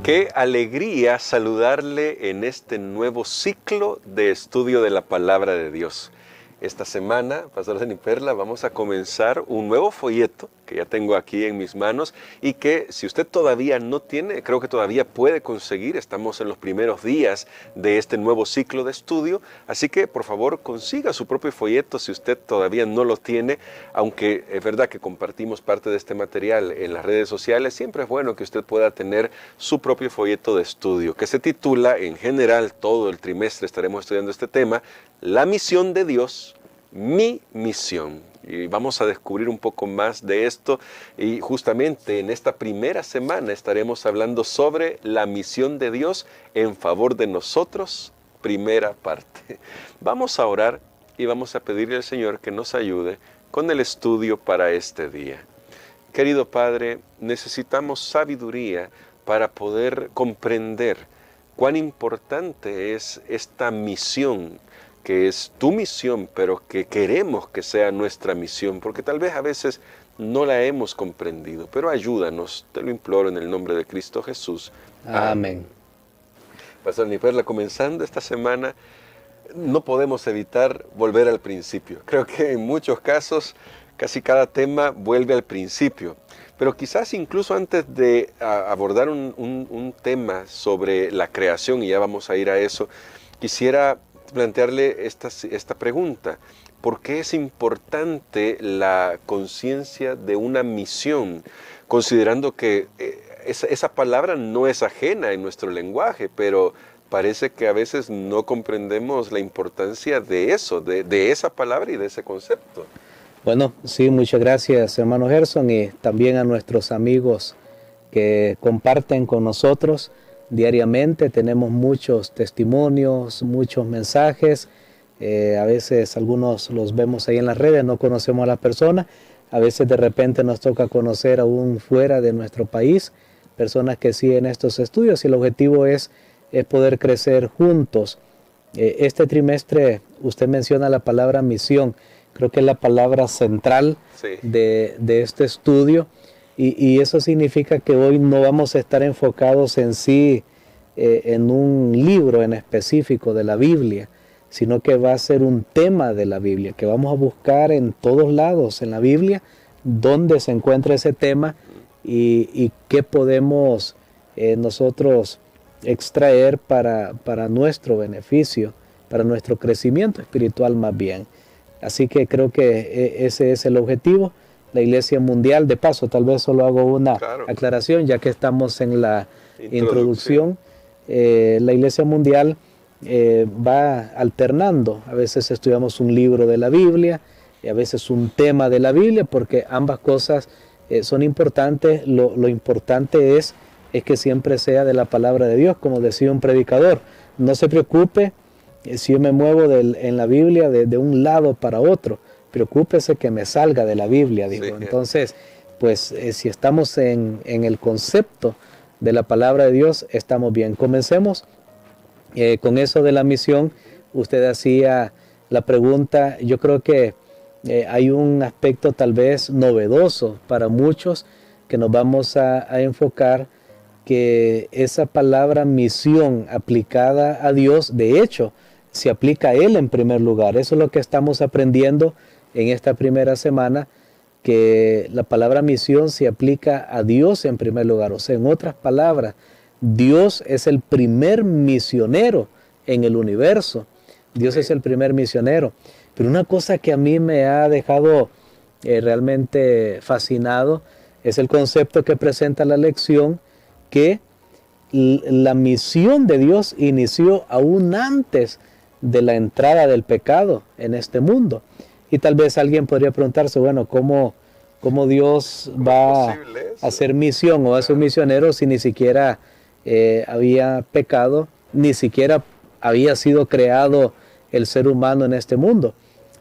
Qué alegría saludarle en este nuevo ciclo de estudio de la Palabra de Dios. Esta semana, Pastor Dani Perla, vamos a comenzar un nuevo folleto que ya tengo aquí en mis manos y que si usted todavía no tiene, creo que todavía puede conseguir. Estamos en los primeros días de este nuevo ciclo de estudio, así que por favor consiga su propio folleto si usted todavía no lo tiene, aunque es verdad que compartimos parte de este material en las redes sociales. Siempre es bueno que usted pueda tener su propio folleto de estudio que se titula, en general todo el trimestre estaremos estudiando este tema, La misión de Dios, mi misión. Y vamos a descubrir un poco más de esto y justamente en esta primera semana estaremos hablando sobre la misión de Dios en favor de nosotros, primera parte. Vamos a orar y vamos a pedirle al Señor que nos ayude con el estudio para este día. Querido Padre, necesitamos sabiduría para poder comprender cuán importante es esta misión, que es tu misión, pero que queremos que sea nuestra misión, porque tal vez a veces no la hemos comprendido, pero ayúdanos, te lo imploro en el nombre de Cristo Jesús. Amén. Pastor Niperla, comenzando esta semana, no podemos evitar volver al principio. Creo que en muchos casos, casi cada tema vuelve al principio, pero quizás incluso antes de abordar un tema sobre la creación, y ya vamos a ir a eso, quisiera plantearle esta pregunta. ¿Por qué es importante la conciencia de una misión? Considerando que esa palabra no es ajena en nuestro lenguaje, pero parece que a veces no comprendemos la importancia de eso, de esa palabra y de ese concepto. Bueno, sí, muchas gracias, hermano Gerson, y también a nuestros amigos que comparten con nosotros diariamente. Tenemos muchos testimonios, muchos mensajes. A veces algunos los vemos ahí en las redes, no conocemos a la persona. A veces de repente nos toca conocer aún fuera de nuestro país, personas que siguen estos estudios, y el objetivo es poder crecer juntos. Este trimestre usted menciona la palabra misión. Creo que es la palabra central de este estudio. Y eso significa que hoy no vamos a estar enfocados en sí, en un libro en específico de la Biblia, sino que va a ser un tema de la Biblia, que vamos a buscar en todos lados en la Biblia dónde se encuentra ese tema y qué podemos nosotros extraer para nuestro beneficio, para nuestro crecimiento espiritual más bien. Así que creo que ese es el objetivo. La Iglesia Mundial, de paso, tal vez solo hago una aclaración, ya que estamos en la introducción. La Iglesia Mundial va alternando. A veces estudiamos un libro de la Biblia y a veces un tema de la Biblia, porque ambas cosas son importantes. Lo importante es que siempre sea de la palabra de Dios, como decía un predicador. No se preocupe si yo me muevo en la Biblia de un lado para otro. Preocúpese que me salga de la Biblia, digo. Sí. Entonces, pues si estamos en el concepto de la palabra de Dios, estamos bien. Comencemos con eso de la misión. Usted hacía la pregunta. Yo creo que hay un aspecto tal vez novedoso para muchos que nos vamos a enfocar, que esa palabra misión aplicada a Dios, de hecho, se aplica a Él en primer lugar. Eso es lo que estamos aprendiendo en esta primera semana, que la palabra misión se aplica a Dios en primer lugar. O sea, en otras palabras, Dios es el primer misionero en el universo. Dios es el primer misionero. Pero una cosa que a mí me ha dejado realmente fascinado es el concepto que presenta la lección, que la misión de Dios inició aún antes de la entrada del pecado en este mundo. Y tal vez alguien podría preguntarse, bueno, ¿cómo Dios va a hacer misión o a ser misionero si ni siquiera había pecado, ni siquiera había sido creado el ser humano en este mundo?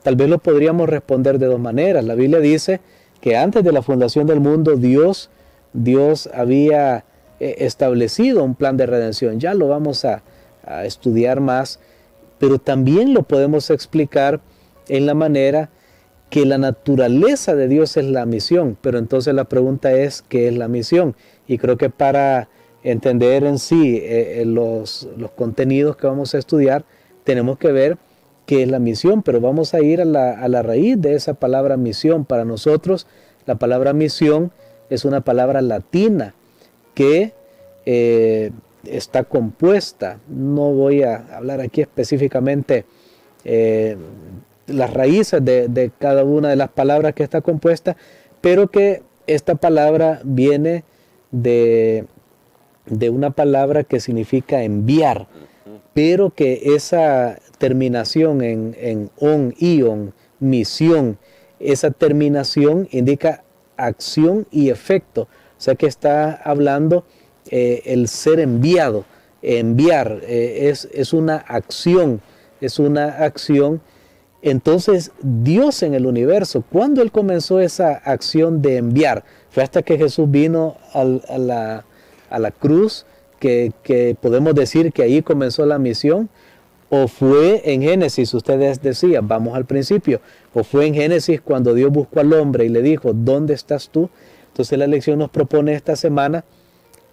Tal vez lo podríamos responder de dos maneras. La Biblia dice que antes de la fundación del mundo, Dios había establecido un plan de redención. Ya lo vamos a estudiar más, pero también lo podemos explicar en la manera que la naturaleza de Dios es la misión. Pero entonces la pregunta es, ¿qué es la misión? Y creo que para entender en sí los contenidos que vamos a estudiar, tenemos que ver qué es la misión, pero vamos a ir a la raíz de esa palabra misión. Para nosotros, la palabra misión es una palabra latina que está compuesta. No voy a hablar aquí específicamente las raíces de cada una de las palabras que está compuesta, pero que esta palabra viene de una palabra que significa enviar, pero que esa terminación en on, ion, misión, esa terminación indica acción y efecto. O sea que está hablando el ser enviado, enviar, es una acción, es una acción. Entonces Dios en el universo, ¿cuándo Él comenzó esa acción de enviar? Fue hasta que Jesús vino a la cruz, que podemos decir que ahí comenzó la misión. O fue en Génesis, ustedes decían, vamos al principio, o fue en Génesis cuando Dios buscó al hombre y le dijo, ¿dónde estás tú? Entonces la lección nos propone esta semana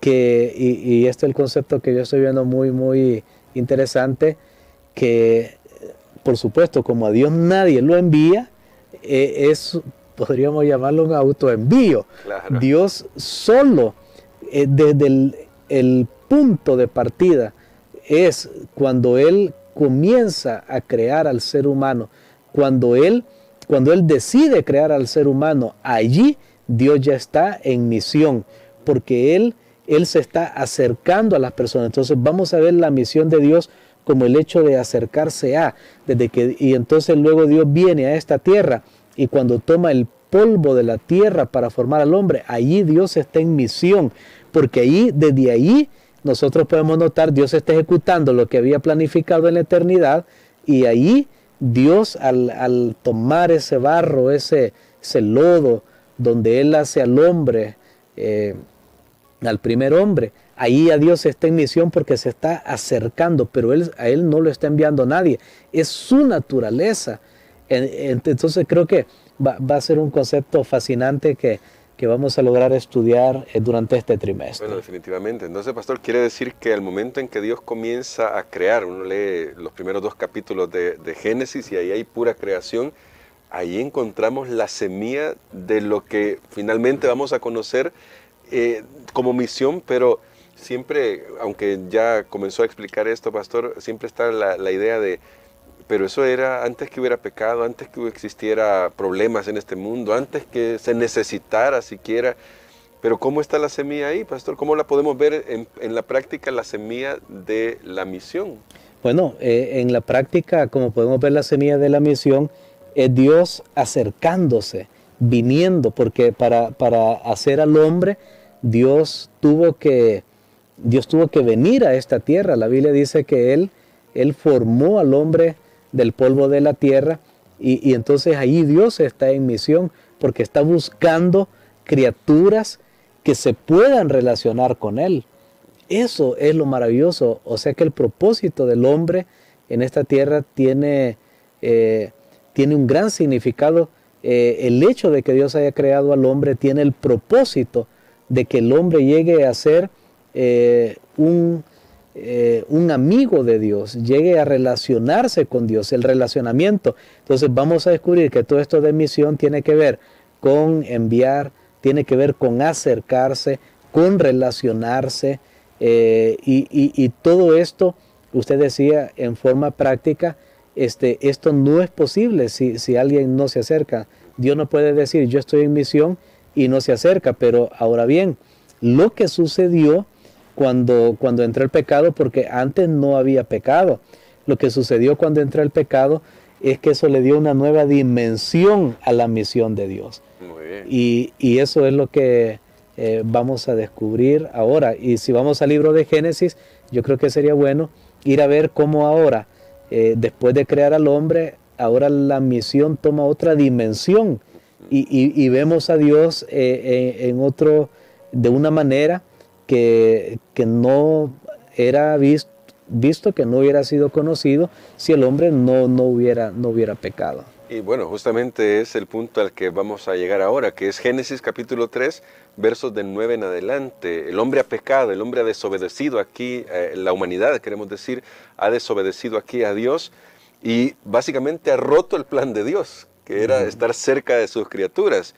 y este es el concepto que yo estoy viendo muy, muy interesante, que por supuesto, como a Dios nadie lo envía, podríamos llamarlo un autoenvío. Claro. Dios solo, desde el punto de partida, es cuando Él comienza a crear al ser humano, cuando Él decide crear al ser humano, allí Dios ya está en misión, porque Él se está acercando a las personas. Entonces vamos a ver la misión de Dios como el hecho de acercarse y entonces luego Dios viene a esta tierra y cuando toma el polvo de la tierra para formar al hombre, allí Dios está en misión, porque desde ahí nosotros podemos notar Dios está ejecutando lo que había planificado en la eternidad, y ahí Dios al tomar ese barro, ese lodo donde Él hace al hombre, al primer hombre, ahí a Dios está en misión porque se está acercando, pero a Él no lo está enviando nadie, es su naturaleza. Entonces creo que va a ser un concepto fascinante que vamos a lograr estudiar durante este trimestre. Bueno, definitivamente. Entonces, pastor, quiere decir que al momento en que Dios comienza a crear, uno lee los primeros 2 capítulos de Génesis y ahí hay pura creación, ahí encontramos la semilla de lo que finalmente vamos a conocer como misión, pero siempre, aunque ya comenzó a explicar esto, pastor, siempre está la idea de, pero eso era antes que hubiera pecado, antes que existiera problemas en este mundo, antes que se necesitara siquiera. Pero ¿cómo está la semilla ahí, pastor? ¿Cómo la podemos ver en la práctica, la semilla de la misión? Bueno, en la práctica, como podemos ver la semilla de la misión, es Dios acercándose, viniendo, porque para hacer al hombre, Dios tuvo que venir a esta tierra. La Biblia dice que Él formó al hombre del polvo de la tierra y entonces ahí Dios está en misión porque está buscando criaturas que se puedan relacionar con Él. Eso es lo maravilloso. O sea que el propósito del hombre en esta tierra tiene un gran significado. El hecho de que Dios haya creado al hombre tiene el propósito de que el hombre llegue a ser un amigo de Dios, llegue a relacionarse con Dios, el relacionamiento. Entonces vamos a descubrir que todo esto de misión tiene que ver con enviar, tiene que ver con acercarse, con relacionarse, y todo esto, usted decía en forma práctica, esto no es posible si alguien no se acerca. Dios no puede decir yo estoy en misión y no se acerca, pero ahora bien, lo que sucedió cuando entró el pecado, porque antes no había pecado, lo que sucedió cuando entró el pecado es que eso le dio una nueva dimensión a la misión de Dios. Muy bien. Y eso es lo que vamos a descubrir ahora. Y si vamos al libro de Génesis, yo creo que sería bueno ir a ver cómo ahora, después de crear al hombre, ahora la misión toma otra dimensión y vemos a Dios de una manera que no era visto, que no hubiera sido conocido si el hombre no hubiera pecado. Y bueno, justamente es el punto al que vamos a llegar ahora, que es Génesis capítulo 3, versos del 9 en adelante. El hombre ha pecado, el hombre ha desobedecido aquí, la humanidad, queremos decir, ha desobedecido aquí a Dios y básicamente ha roto el plan de Dios, que era estar cerca de sus criaturas.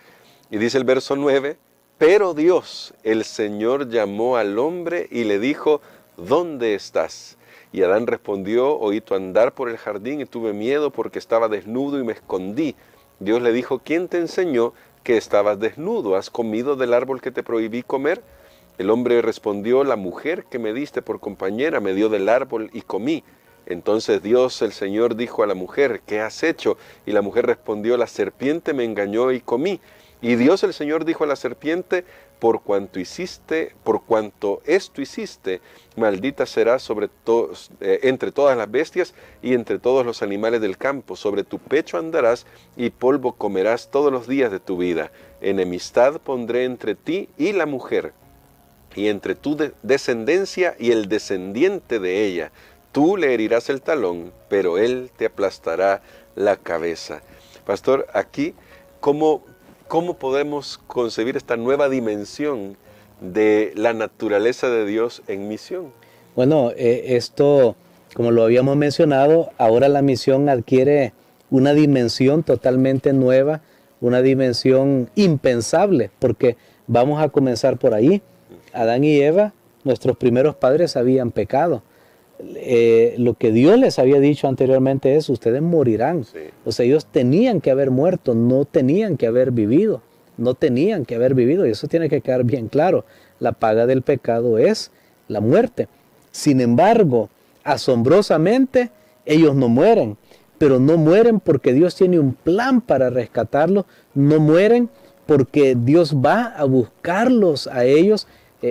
Y dice el verso 9, pero Dios, el Señor, llamó al hombre y le dijo, ¿dónde estás? Y Adán respondió, oí tu andar por el jardín y tuve miedo porque estaba desnudo y me escondí. Dios le dijo, ¿quién te enseñó que estabas desnudo? ¿Has comido del árbol que te prohibí comer? El hombre respondió, la mujer que me diste por compañera me dio del árbol y comí. Entonces Dios, el Señor, dijo a la mujer, ¿qué has hecho? Y la mujer respondió, la serpiente me engañó y comí. Y Dios, el Señor, dijo a la serpiente, por cuanto esto hiciste, maldita serás entre todas las bestias y entre todos los animales del campo. Sobre tu pecho andarás y polvo comerás todos los días de tu vida. Enemistad pondré entre ti y la mujer, y entre tu descendencia y el descendiente de ella. Tú le herirás el talón, pero él te aplastará la cabeza. Pastor, aquí, ¿cómo podemos concebir esta nueva dimensión de la naturaleza de Dios en misión? Bueno, esto, como lo habíamos mencionado, ahora la misión adquiere una dimensión totalmente nueva, una dimensión impensable, porque vamos a comenzar por ahí. Adán y Eva, nuestros primeros padres, habían pecado. Lo que Dios les había dicho anteriormente es, ustedes morirán. Sí. O sea, ellos tenían que haber muerto, no tenían que haber vivido. No tenían que haber vivido, y eso tiene que quedar bien claro. La paga del pecado es la muerte. Sin embargo, asombrosamente, ellos no mueren. Pero no mueren porque Dios tiene un plan para rescatarlos. No mueren porque Dios va a buscarlos a ellos.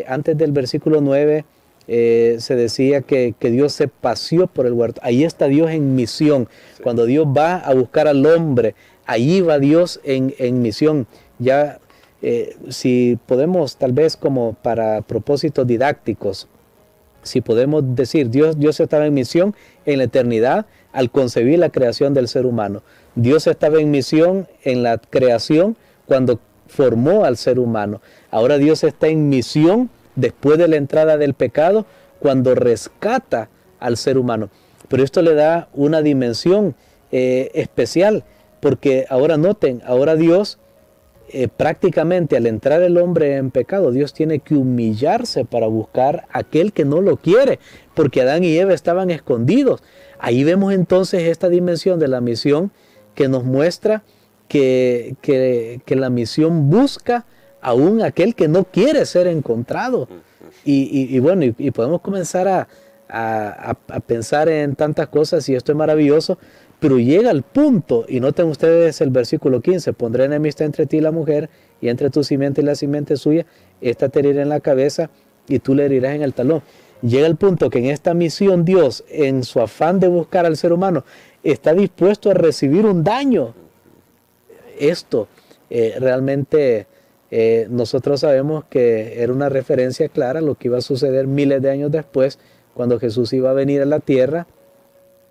Antes del versículo 9, se decía que Dios se paseó por el huerto. Ahí está Dios en misión. Sí. Cuando Dios va a buscar al hombre, ahí va Dios en misión. Ya, si podemos, tal vez como para propósitos didácticos, si podemos decir, Dios estaba en misión en la eternidad al concebir la creación del ser humano. Dios estaba en misión en la creación cuando formó al ser humano. Ahora Dios está en misión después de la entrada del pecado, cuando rescata al ser humano. Pero esto le da una dimensión especial, porque ahora noten, ahora Dios prácticamente al entrar el hombre en pecado, Dios tiene que humillarse para buscar a aquel que no lo quiere, porque Adán y Eva estaban escondidos. Ahí vemos entonces esta dimensión de la misión que nos muestra que la misión busca aún aquel que no quiere ser encontrado. Y bueno, podemos comenzar a pensar en tantas cosas, y esto es maravilloso, pero llega al punto, y noten ustedes el versículo 15, pondré enemistad entre ti y la mujer, y entre tu simiente y la simiente suya, esta te herirá en la cabeza, y tú le herirás en el talón. Llega el punto que en esta misión Dios, en su afán de buscar al ser humano, está dispuesto a recibir un daño. Esto realmente nosotros sabemos que era una referencia clara a lo que iba a suceder miles de años después, cuando Jesús iba a venir a la tierra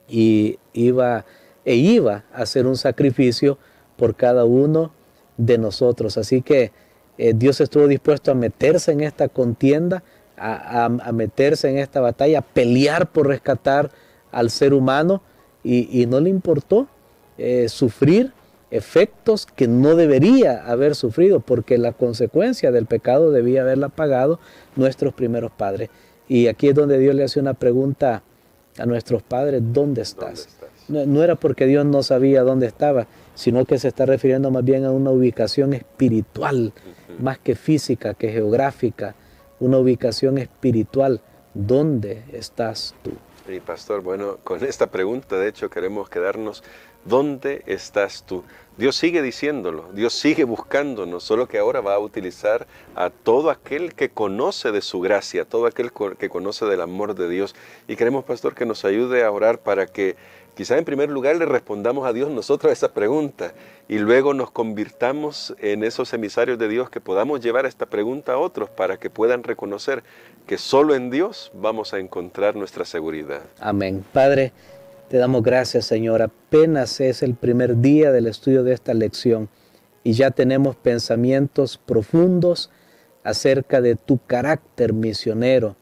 y iba a hacer un sacrificio por cada uno de nosotros. Así que Dios estuvo dispuesto a meterse en esta contienda, a meterse en esta batalla, a pelear por rescatar al ser humano, y no le importó sufrir efectos que no debería haber sufrido, porque la consecuencia del pecado debía haberla pagado nuestros primeros padres. Y aquí es donde Dios le hace una pregunta a nuestros padres: ¿dónde estás? No era porque Dios no sabía dónde estaba, sino que se está refiriendo más bien a una ubicación espiritual, más que física, que geográfica, una ubicación espiritual. ¿Dónde estás tú? Sí, pastor, bueno, con esta pregunta de hecho queremos quedarnos. ¿Dónde estás tú? Dios sigue diciéndolo, Dios sigue buscándonos, solo que ahora va a utilizar a todo aquel que conoce de su gracia, todo aquel que conoce del amor de Dios. Y queremos, pastor, que nos ayude a orar para que quizá en primer lugar le respondamos a Dios nosotros a esa pregunta, y luego nos convirtamos en esos emisarios de Dios que podamos llevar esta pregunta a otros para que puedan reconocer que solo en Dios vamos a encontrar nuestra seguridad. Amén. Padre, Te damos gracias, Señor. Apenas es el primer día del estudio de esta lección y ya tenemos pensamientos profundos acerca de tu carácter misionero.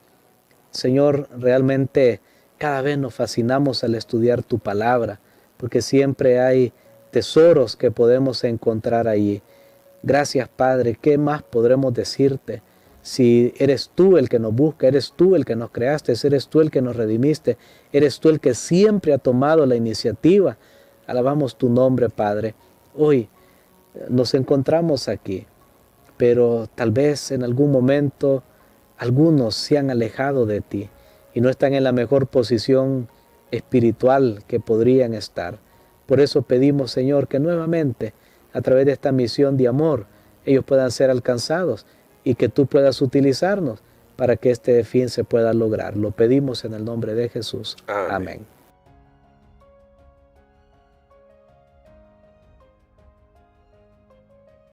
Señor, realmente cada vez nos fascinamos al estudiar tu palabra, porque siempre hay tesoros que podemos encontrar allí. Gracias, Padre. ¿Qué más podremos decirte? Si eres tú el que nos busca, eres tú el que nos creaste, eres tú el que nos redimiste, eres tú el que siempre ha tomado la iniciativa. Alabamos tu nombre, Padre. Hoy nos encontramos aquí, pero tal vez en algún momento algunos se han alejado de ti y no están en la mejor posición espiritual que podrían estar. Por eso pedimos, Señor, que nuevamente, a través de esta misión de amor, ellos puedan ser alcanzados y que tú puedas utilizarnos para que este fin se pueda lograr. Lo pedimos en el nombre de Jesús. Amén. Amén.